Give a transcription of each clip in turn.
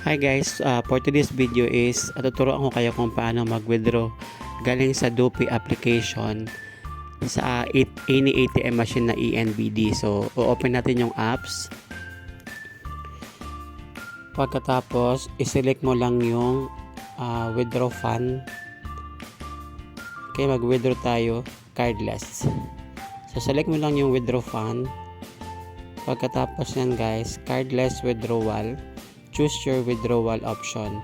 Hi guys, for today's video is tuturuan ko kayo kung paano mag-withdraw galing sa Dopey application sa any ATM machine na ENBD. So, o-open natin yung apps. Pagkatapos, iselect mo lang yung withdraw fund. Okay, mag-withdraw tayo cardless. So, select mo lang yung withdraw fund. Pagkatapos yan guys, cardless withdrawal. Choose your withdrawal option.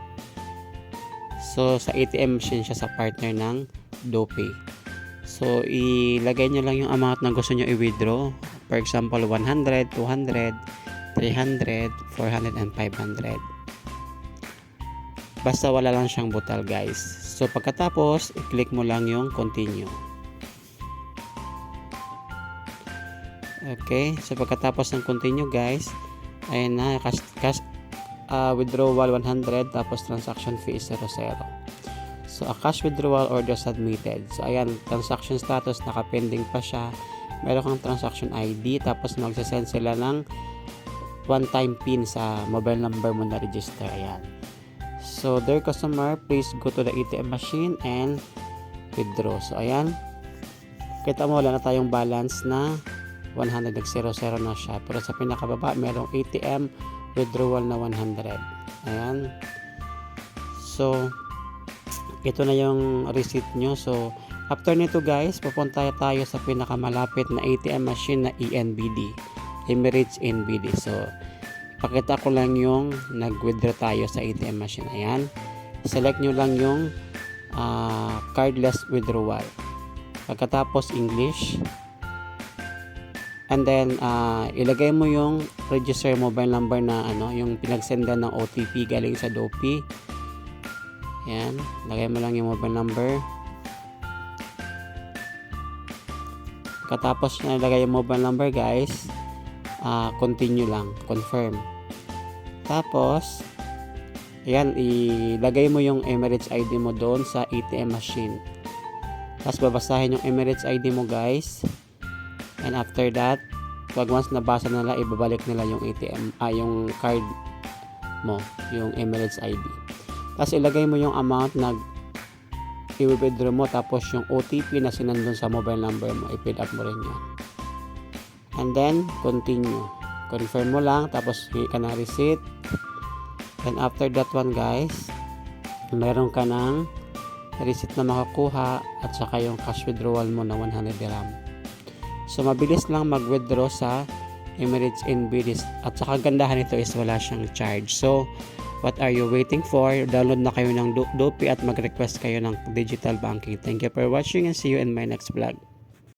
So, sa ATM machine siya sa partner ng Dopey. So, ilagay nyo lang yung amount na gusto nyo i-withdraw. For example, 100, 200, 300, 400, and 500. Basta wala lang siyang butal guys. So, pagkatapos, i-click mo lang yung continue. Okay. So, pagkatapos ng continue guys, ayun na, withdrawal 100 tapos transaction fee is 00. So a cash withdrawal order submitted. So ayan, transaction status nakapending pa siya. Meron kang transaction ID tapos magsasend sila ng one time pin sa mobile number mo na register. Ayan. So dear customer, please go to the ATM machine and withdraw. So ayan. Kita mo wala na tayong balance na 100, nag-00 na siya. Pero sa pinakababa merong ATM withdrawal na 100. Ayan. So, ito na yung receipt nyo. So, after nito guys, pupunta tayo sa pinakamalapit na ATM machine na ENBD. Emirates NBD. So, pakita ko lang yung nag-withdraw tayo sa ATM machine. Ayan. Select nyo lang yung cardless withdrawal. Pagkatapos English. And then, ilagay mo yung register mobile number na yung pinagsendan ng OTP galing sa Dopey. Yan. Lagay mo lang yung mobile number. Katapos na ilagay yung mobile number guys, continue lang. Confirm. Tapos, yan, ilagay mo yung Emirates ID mo doon sa ATM machine. Tapos, babasahin yung Emirates ID mo guys. And after that, pag once nabasa nila, ibabalik nila yung ATM, yung card mo, yung Emirates ID. Tapos ilagay mo yung amount na i-withdraw mo, tapos yung OTP na sinandun sa mobile number mo, i-fill up mo rin yan. And then, continue. Confirm mo lang, tapos hingi ka ng receipt. And after that one guys, meron ka ng receipt na makakuha at saka yung cash withdrawal mo na 100 dirham. So, mabilis lang mag-withdraw sa Emirates NBD. At saka gandahan nito is wala siyang charge. So, what are you waiting for? Download na kayo ng Dopey at mag-request kayo ng digital banking. Thank you for watching and see you in my next vlog.